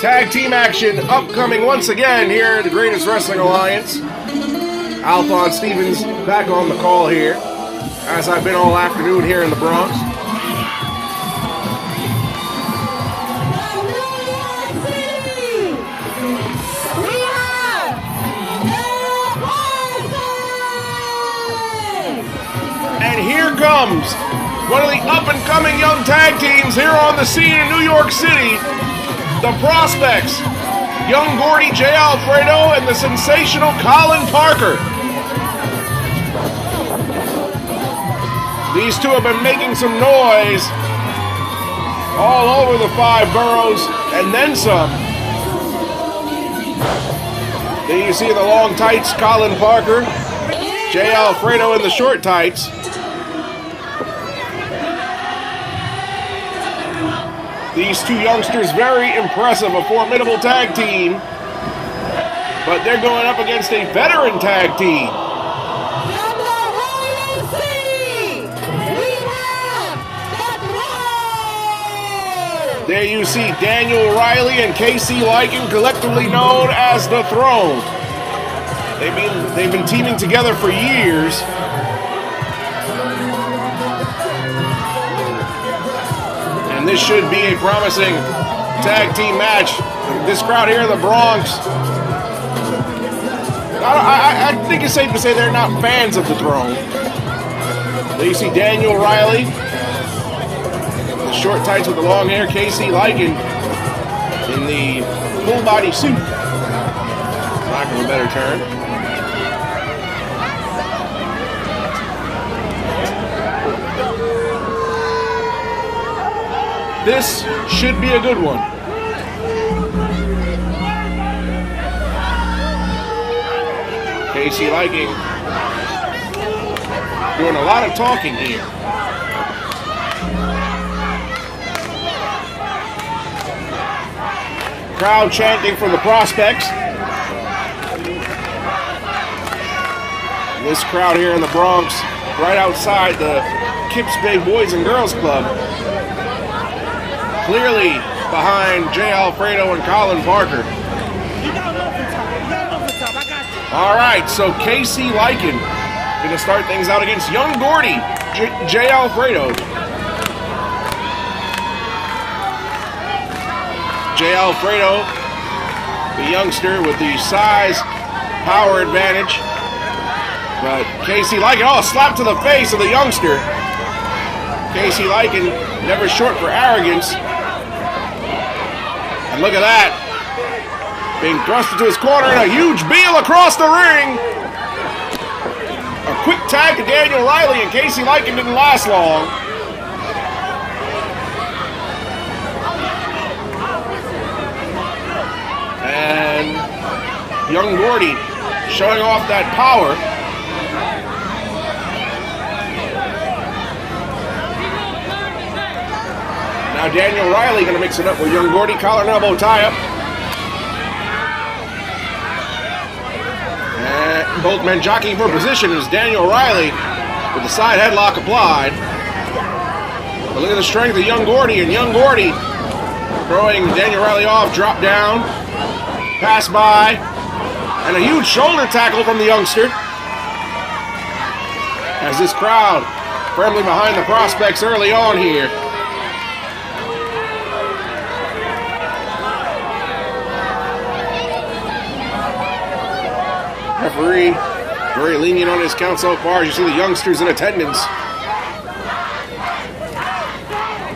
Tag team action upcoming once again here at the Greatest Wrestling Alliance. Alphon Stevens back on the call here, as I've been all afternoon here in the Bronx. And here comes one of the up-and-coming young tag teams here on the scene in New York City, the Prospectz, young Gordy J. Alfredo and the sensational Colin Parker. These two have been making some noise all over the 5 boroughs and then some. There you see the long tights, Colin Parker, J. Alfredo in the short tights. These two youngsters, very impressive, a formidable tag team. But they're going up against a veteran tag team. There you see Daniel Riley and Casey Lycan, collectively known as The Throne. They've been teaming together for years. And this should be a promising tag team match. This crowd here in the Bronx, I think it's safe to say they're not fans of The Throne. There you see Daniel Riley, the short tights with the long hair, Casey Lycan in the full body suit, lack of a better term. This should be a good one. Casey Lycan doing a lot of talking here. Crowd chanting for the Prospectz. This crowd here in the Bronx, right outside the Kips Bay Boys and Girls Club, clearly behind J. Alfredo and Colin Parker. All right, so Casey Lycan going to start things out against young Gordy, J. Alfredo. J. Alfredo, the youngster with the size, power advantage. But Casey Lycan, oh, slap to the face of the youngster. Casey Lycan, never short for arrogance. And look at that. Being thrust into his corner and a huge heel across the ring. A quick tag to Daniel Riley, and Casey Lycan didn't last long. And young Gordy showing off that power. Now Daniel Riley going to mix it up with young Gordy, collar and elbow tie-up. And both men jockeying for position as Daniel Riley with the side headlock applied. But look at the strength of young Gordy, and young Gordy throwing Daniel Riley off, drop down, pass by, and a huge shoulder tackle from the youngster. As this crowd firmly behind the Prospectz early on here. Referee very lenient on his count so far. As you see the youngsters in attendance,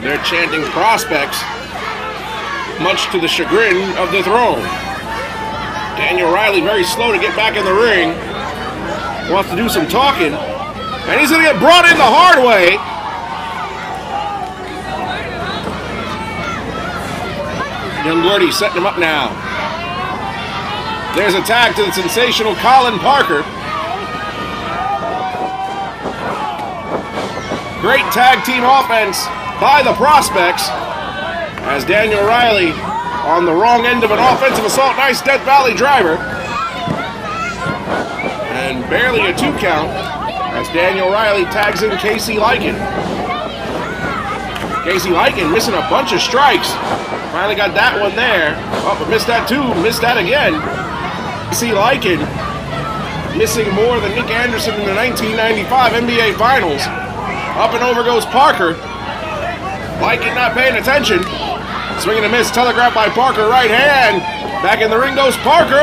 they're chanting Prospectz, much to the chagrin of the Throne. Daniel Riley very slow to get back in the ring. Wants to do some talking, and he's going to get brought in the hard way. Young Gordy setting him up now. There's a tag to the sensational Colin Parker. Great tag team offense by the Prospectz as Daniel Riley on the wrong end of an offensive assault. Nice Death Valley driver. And barely a 2 count as Daniel Riley tags in Casey Lycan. Casey Lycan missing a bunch of strikes. Finally got that one there. Oh, but missed that too. Missed that again. See Lycan missing more than Nick Anderson in the 1995 NBA Finals. Up and over goes Parker. Lycan not paying attention. Swinging a miss, telegraphed by Parker, right hand. Back in the ring goes Parker.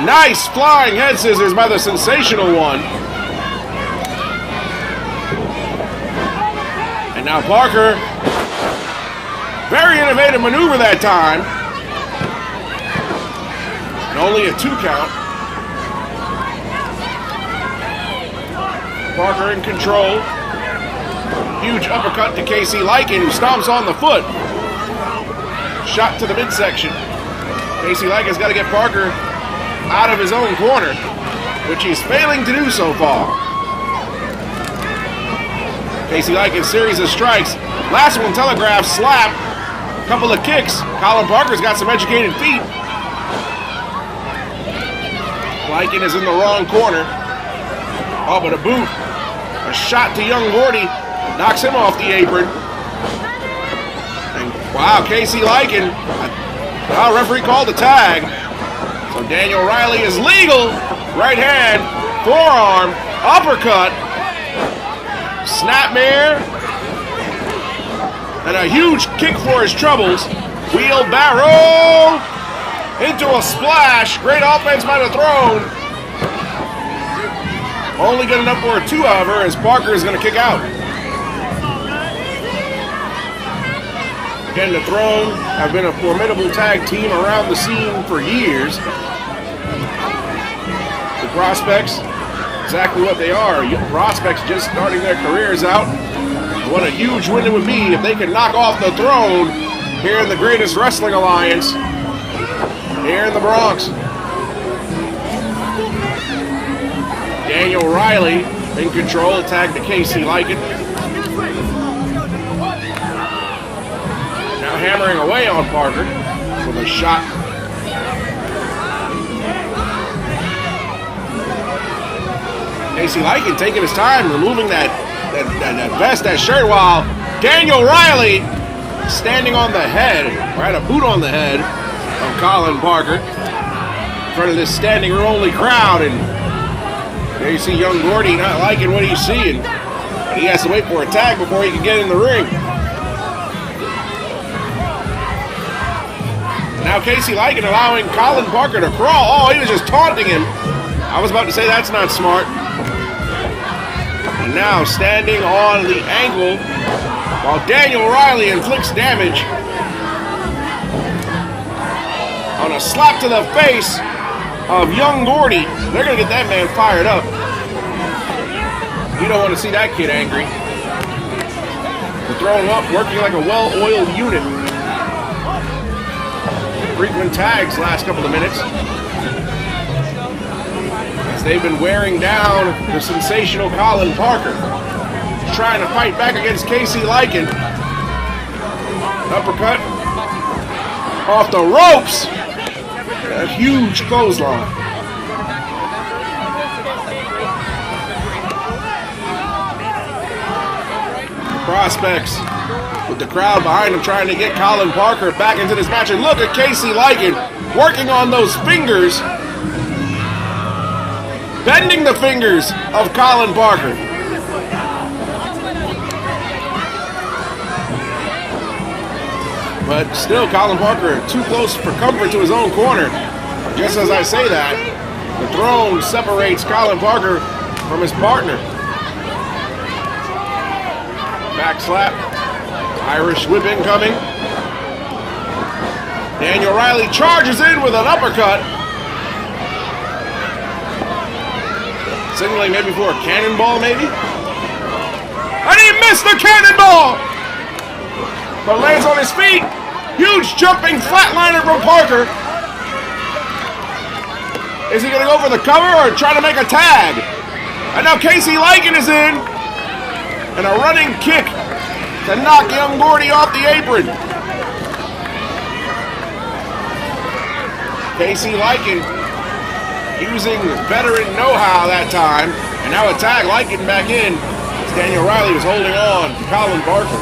Nice flying head scissors by the sensational one. And now Parker. Very innovative maneuver that time. And only a 2 count. Parker in control. Huge uppercut to Casey Lycan, who stomps on the foot. Shot to the midsection. Casey Lycan's got to get Parker out of his own corner, which he's failing to do so far. Casey Lycan, series of strikes. Last one telegraphed, slap. Couple of kicks. Colin Parker's got some educated feet. Lycan is in the wrong corner. Oh, but a boot. A shot to young Gordy. Knocks him off the apron. And wow, Casey Lycan. Wow, referee called the tag. So Daniel Riley is legal. Right hand, forearm, uppercut, snapmare, and a huge kick for his troubles. Wheelbarrow into a splash. Great offense by the Throne. Only good enough for a 2, however, as Parker is going to kick out. Again, the Throne have been a formidable tag team around the scene for years. The Prospectz, exactly what they are. Prospect's just starting their careers out. What a huge win it would be if they could knock off the Throne here in the greatest wrestling alliance here in the Bronx. Daniel Riley in control, tag to Casey Lycan. Now hammering away on Parker with a shot. Casey Lycan taking his time, removing that vest, that shirt, while Daniel Riley standing on the head, or had a boot on the head of Colin Parker in front of this standing room only crowd. And there you see young Gordy not liking what he's seeing. He has to wait for a tag before he can get in the ring. Now Casey Lycan allowing Colin Parker to crawl. Oh, he was just taunting him. I was about to say that's not smart. And now standing on the angle while Daniel Riley inflicts damage on a slap to the face of young Gordy. They're going to get that man fired up. You don't want to see that kid angry. They're throwing him up, working like a well-oiled unit. Frequent tags last couple of minutes, as they've been wearing down the sensational Colin Parker, trying to fight back against Casey Lycan. Uppercut off the ropes. A huge clothesline. Prospectz with the crowd behind him trying to get Colin Parker back into this match. And look at Casey Lycan working on those fingers, bending the fingers of Colin Parker. But still, Colin Parker too close for comfort to his own corner. Just as I say that, the Throne separates Colin Parker from his partner. Back slap. Irish whip incoming. Daniel Riley charges in with an uppercut. Signaling maybe for a cannonball, maybe? And he missed the cannonball! But lands on his feet. Huge jumping flatliner from Parker. Is he going to go for the cover or try to make a tag? And now Casey Lycan is in. And a running kick to knock young Gordy off the apron. Casey Lycan using veteran know-how that time. And now a tag, Lycan back in. As Daniel Riley was holding on to Colin Parker.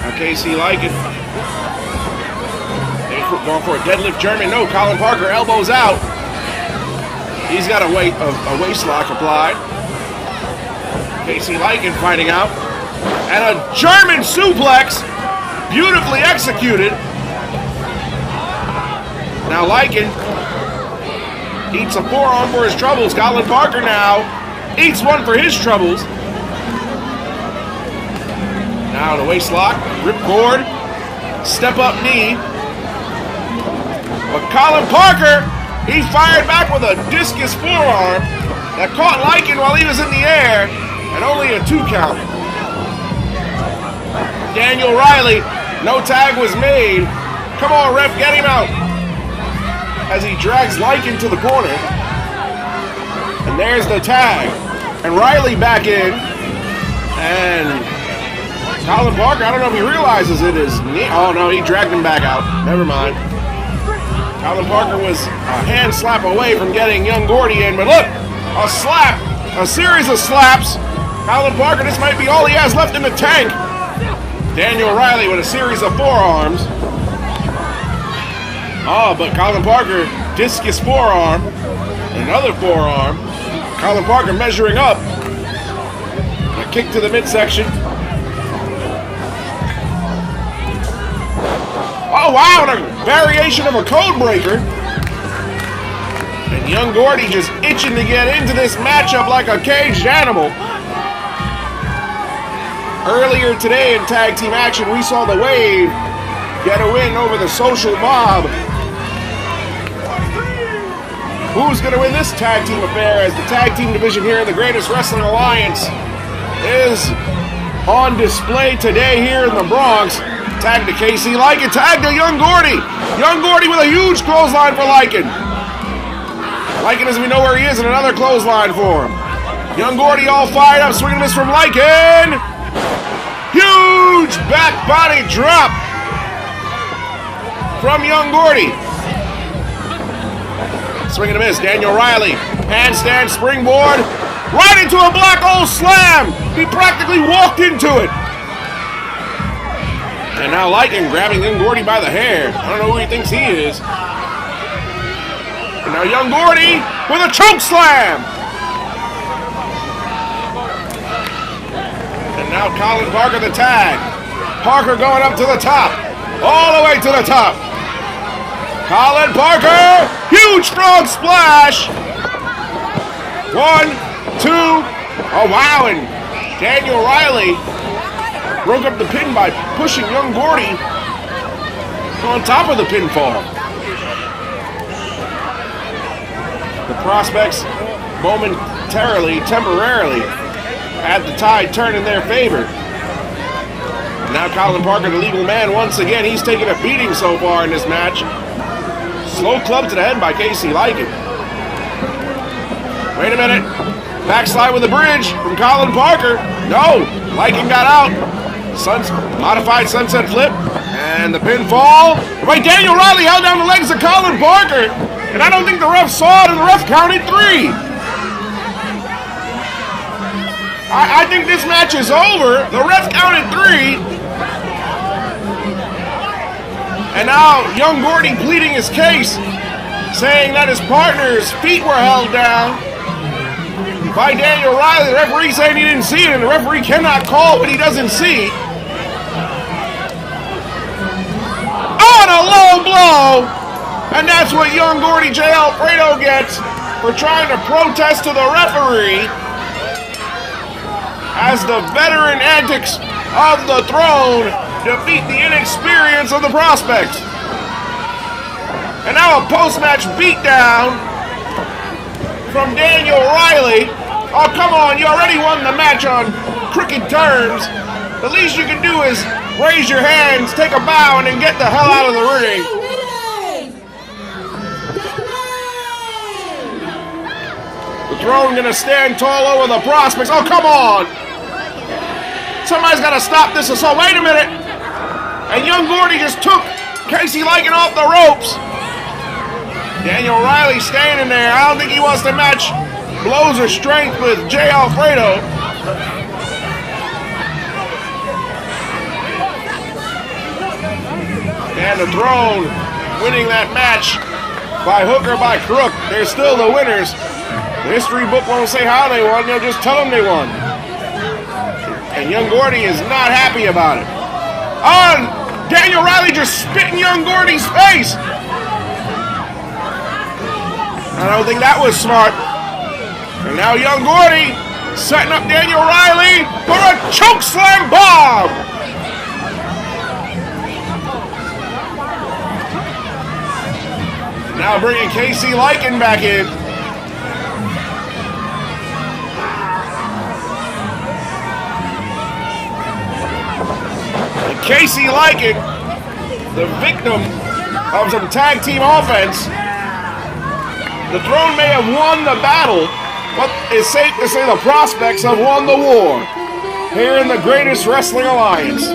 Now Casey Lycan. Going for a deadlift German. No, Colin Parker elbows out. He's got a waist lock applied. Casey Lycan fighting out. And a German suplex. Beautifully executed. Now Lycan eats a forearm for his troubles. Colin Parker now eats one for his troubles. Now the waist lock, ripcord, step up knee. But Colin Parker, he fired back with a discus forearm that caught Lycan while he was in the air, and only a 2 count. Daniel Riley, no tag was made. Come on, ref, get him out. As he drags Lycan to the corner. And there's the tag. And Riley back in. And Colin Parker, I don't know if he realizes it is knee. Oh no, he dragged him back out. Never mind. Colin Parker was a hand slap away from getting young Gordy in, but look, a slap, a series of slaps. Colin Parker, this might be all he has left in the tank. Daniel Riley with a series of forearms. Oh, but Colin Parker, discus forearm, another forearm. Colin Parker measuring up. A kick to the midsection. Oh, wow, and a variation of a code breaker. And young Gordy just itching to get into this matchup like a caged animal. Earlier today in tag team action, we saw the Wave get a win over the Social Mob. Who's going to win this tag team affair as the tag team division here in the Greatest Wrestling Alliance is on display today here in the Bronx. Tag to Casey Lycan, tag to Young Gordy. Young Gordy with a huge clothesline for Lycan. Lycan, as we know where he is, and another clothesline for him. Young Gordy all fired up, swinging this from Lycan. Huge back body drop from Young Gordy. Swing and a miss. Daniel Riley, handstand springboard, right into a black hole slam. He practically walked into it. And now Lycan grabbing Young Gordy by the hair. I don't know who he thinks he is. And now Young Gordy with a choke slam. And now Colin Parker the tag. Parker going up to the top. All the way to the top. Colin Parker, huge frog splash. 1, 2, oh wow, and Daniel Riley broke up the pin by pushing Young Gordy on top of the pinfall. The Prospectz temporarily had the tide turn in their favor. Now Colin Parker, the legal man, once again, he's taking a beating so far in this match. Slow club to the head by Casey Lycan. Wait a minute. Backslide with a bridge from Colin Parker. No, Lycan got out. Modified sunset flip. And the pinfall. Right, Daniel Riley held down the legs of Colin Parker. And I don't think the ref saw it, and the ref counted 3. I think this match is over. The ref counted 3. And now Young Gordy pleading his case, saying that his partner's feet were held down by Daniel Riley. The referee saying he didn't see it, and the referee cannot call what he doesn't see. On a low blow! And that's what Young Gordy J. Alfredo gets for trying to protest to the referee as the veteran antics of the throne defeat the inexperience of the Prospectz. And now a post-match beatdown from Daniel Riley. Oh, come on, you already won the match on crooked terms. The least you can do is raise your hands, take a bow, and then get the hell out of the ring. The throne gonna stand tall over the Prospectz. Oh, come on. Somebody's gotta stop this assault. Wait a minute. And Young Gordy just took Casey Lycan off the ropes. Daniel Riley standing there. I don't think he wants to match blows or strength with J. Alfredo. and the Throne winning that match by hook or by crook. They're still the winners. The history book won't say how they won, they'll just tell them they won. And Young Gordy is not happy about it. Daniel Riley just spit in Young Gordy's face. I don't think that was smart. And now Young Gordy setting up Daniel Riley for a chokeslam bomb. Now bringing Casey Lycan back in. And Casey Lycan, the victim of some tag team offense. The Throne may have won the battle, but it's safe to say the Prospectz have won the war here in the Greatest Wrestling Alliance.